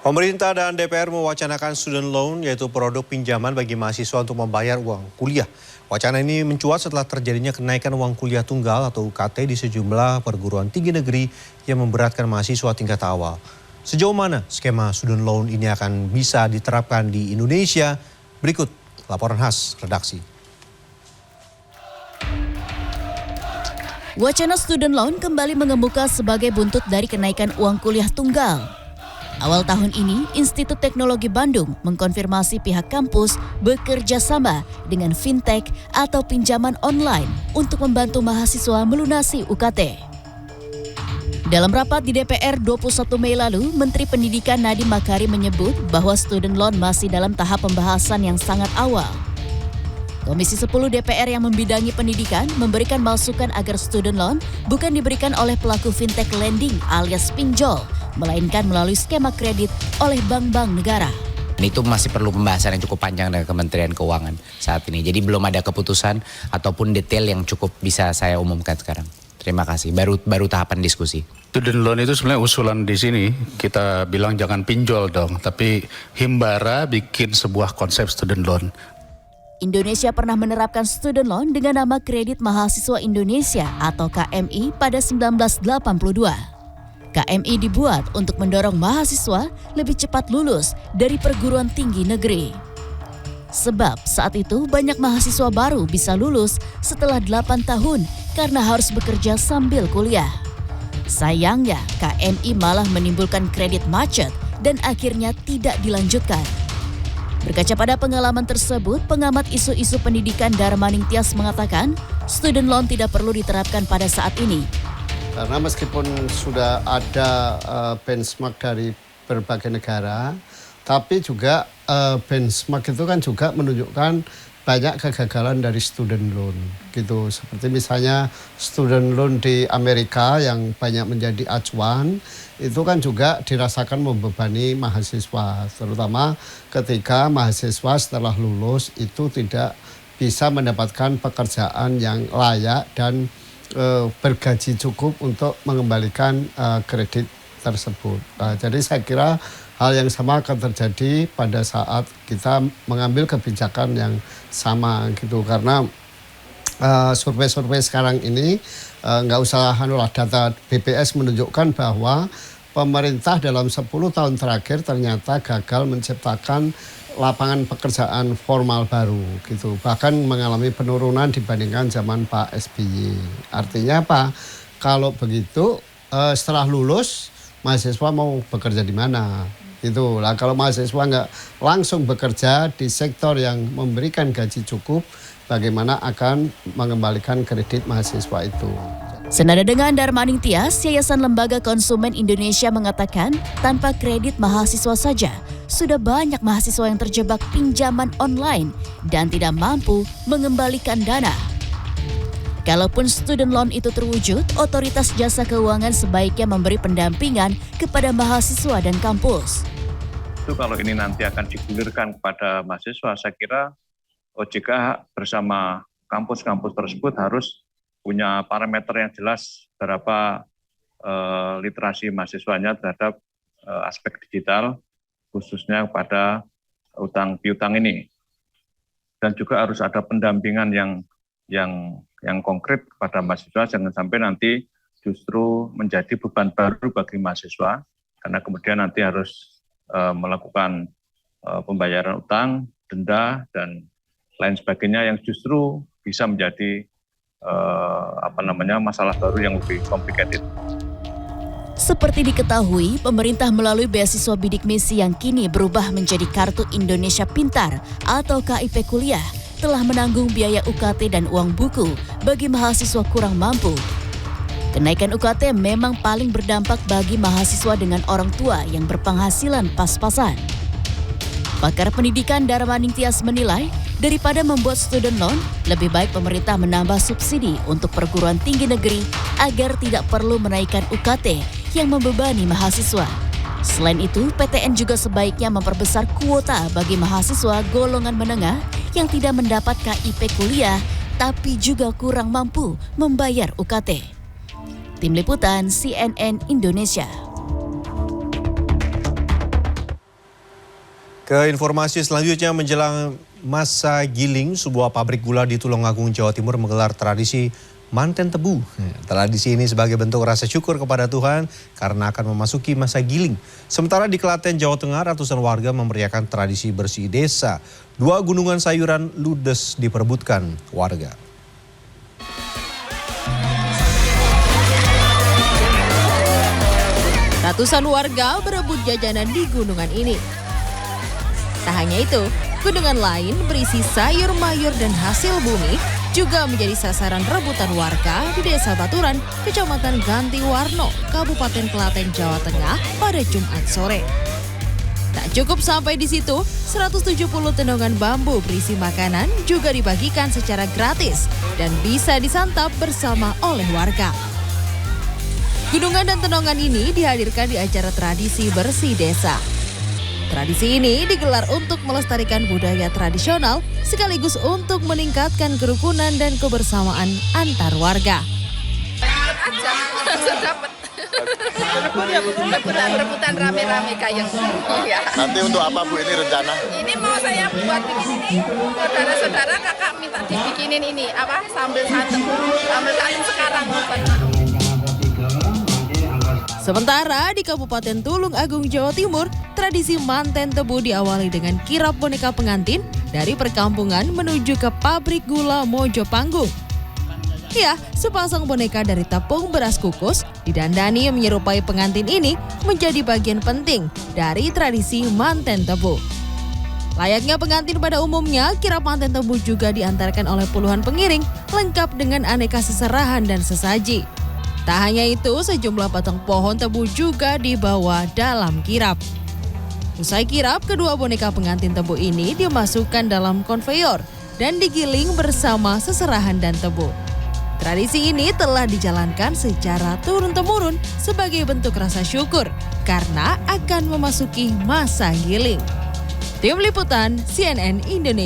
Pemerintah dan DPR mewacanakan student loan, yaitu produk pinjaman bagi mahasiswa untuk membayar uang kuliah. Wacana ini mencuat setelah terjadinya kenaikan uang kuliah tunggal atau UKT di sejumlah perguruan tinggi negeri yang memberatkan mahasiswa tingkat awal. Sejauh mana skema student loan ini akan bisa diterapkan di Indonesia? Berikut laporan khas redaksi. Wacana student loan kembali mengemuka sebagai buntut dari kenaikan uang kuliah tunggal. Awal tahun ini, Institut Teknologi Bandung mengkonfirmasi pihak kampus bekerja sama dengan fintech atau pinjaman online untuk membantu mahasiswa melunasi UKT. Dalam rapat di DPR 21 Mei lalu, Menteri Pendidikan Nadiem Makarim menyebut bahwa student loan masih dalam tahap pembahasan yang sangat awal. Komisi 10 DPR yang membidangi pendidikan memberikan masukan agar student loan bukan diberikan oleh pelaku fintech lending alias pinjol, melainkan melalui skema kredit oleh bank-bank negara. Itu masih perlu pembahasan yang cukup panjang dengan Kementerian Keuangan saat ini. Jadi belum ada keputusan ataupun detail yang cukup bisa saya umumkan sekarang. Terima kasih. Baru tahapan diskusi. Student loan itu sebenarnya usulan di sini. Kita bilang jangan pinjol dong, tapi Himbara bikin sebuah konsep student loan. Indonesia pernah menerapkan student loan dengan nama Kredit Mahasiswa Indonesia atau KMI pada 1982. KMI dibuat untuk mendorong mahasiswa lebih cepat lulus dari perguruan tinggi negeri. Sebab saat itu banyak mahasiswa baru bisa lulus setelah 8 tahun karena harus bekerja sambil kuliah. Sayangnya, KMI malah menimbulkan kredit macet dan akhirnya tidak dilanjutkan. Berkaca pada pengalaman tersebut, pengamat isu-isu pendidikan Darmaning Tias mengatakan student loan tidak perlu diterapkan pada saat ini. Karena meskipun sudah ada benchmark dari berbagai negara, tapi juga benchmark itu kan juga menunjukkan banyak kegagalan dari student loan gitu. Seperti misalnya student loan di Amerika yang banyak menjadi acuan, itu kan juga dirasakan membebani mahasiswa, terutama ketika mahasiswa setelah lulus itu tidak bisa mendapatkan pekerjaan yang layak dan bergaji cukup untuk mengembalikan kredit tersebut. Jadi saya kira hal yang sama akan terjadi pada saat kita mengambil kebijakan yang sama gitu, karena survei-survei sekarang ini nggak usah data BPS menunjukkan bahwa pemerintah dalam 10 tahun terakhir ternyata gagal menciptakan lapangan pekerjaan formal baru gitu, bahkan mengalami penurunan dibandingkan zaman Pak SBY. Artinya apa? Kalau begitu setelah lulus mahasiswa mau bekerja di mana? Gitu lah. Kalau mahasiswa nggak langsung bekerja di sektor yang memberikan gaji cukup, bagaimana akan mengembalikan kredit mahasiswa itu? Senada dengan Darmaning Tias, Yayasan Lembaga Konsumen Indonesia mengatakan tanpa kredit mahasiswa saja, sudah banyak mahasiswa yang terjebak pinjaman online dan tidak mampu mengembalikan dana. Kalaupun student loan itu terwujud, otoritas jasa keuangan sebaiknya memberi pendampingan kepada mahasiswa dan kampus. Itu kalau ini nanti akan digulirkan kepada mahasiswa, saya kira OJK bersama kampus-kampus tersebut harus punya parameter yang jelas berapa literasi mahasiswanya terhadap aspek digital, khususnya pada utang piutang ini. Dan juga harus ada pendampingan yang konkret kepada mahasiswa, jangan sampai nanti justru menjadi beban baru bagi mahasiswa, karena kemudian nanti harus melakukan pembayaran utang, denda, dan lain sebagainya yang justru bisa menjadi masalah baru yang lebih complicated. Seperti diketahui, pemerintah melalui beasiswa bidik misi yang kini berubah menjadi Kartu Indonesia Pintar atau KIP Kuliah, telah menanggung biaya UKT dan uang buku bagi mahasiswa kurang mampu. Kenaikan UKT memang paling berdampak bagi mahasiswa dengan orang tua yang berpenghasilan pas-pasan. Pakar pendidikan Darmaning Tias menilai, daripada membuat student loan, lebih baik pemerintah menambah subsidi untuk perguruan tinggi negeri agar tidak perlu menaikkan UKT yang membebani mahasiswa. Selain itu, PTN juga sebaiknya memperbesar kuota bagi mahasiswa golongan menengah yang tidak mendapat KIP kuliah tapi juga kurang mampu membayar UKT. Tim Liputan CNN Indonesia. Ke informasi selanjutnya, menjelang masa giling, sebuah pabrik gula di Tulungagung, Jawa Timur menggelar tradisi manten tebu. Tradisi ini sebagai bentuk rasa syukur kepada Tuhan karena akan memasuki masa giling. Sementara di Klaten, Jawa Tengah, ratusan warga memeriahkan tradisi bersih desa. 2 gunungan sayuran ludes diperebutkan warga. Ratusan warga berebut jajanan di gunungan ini. Tak hanya itu, gunungan lain berisi sayur mayur dan hasil bumi juga menjadi sasaran rebutan warga di Desa Baturan, Kecamatan Gantiwarno, Kabupaten Klaten, Jawa Tengah pada Jumat sore. Tak cukup sampai di situ, 170 tendongan bambu berisi makanan juga dibagikan secara gratis dan bisa disantap bersama oleh warga. Gunungan dan tendongan ini dihadirkan di acara tradisi bersih desa. Tradisi ini digelar untuk melestarikan budaya tradisional sekaligus untuk meningkatkan kerukunan dan kebersamaan antar warga. Rebutan rame-rame kayak ya. Nanti untuk apa Bu ini rencana? Ini mau saya buat bikin ini, saudara-saudara kakak minta dibikinin ini apa sambal santan sekarang. Sementara di Kabupaten Tulungagung, Jawa Timur, tradisi manten tebu diawali dengan kirap boneka pengantin dari perkampungan menuju ke pabrik gula Mojopanggung. Ya, sepasang boneka dari tepung beras kukus didandani menyerupai pengantin ini menjadi bagian penting dari tradisi manten tebu. Layaknya pengantin pada umumnya, kirap manten tebu juga diantarkan oleh puluhan pengiring lengkap dengan aneka seserahan dan sesaji. Tak hanya itu, sejumlah batang pohon tebu juga dibawa dalam kirap. Usai kirap, kedua boneka pengantin tebu ini dimasukkan dalam konveyor dan digiling bersama seserahan dan tebu. Tradisi ini telah dijalankan secara turun-temurun sebagai bentuk rasa syukur karena akan memasuki masa giling. Tim Liputan CNN Indonesia.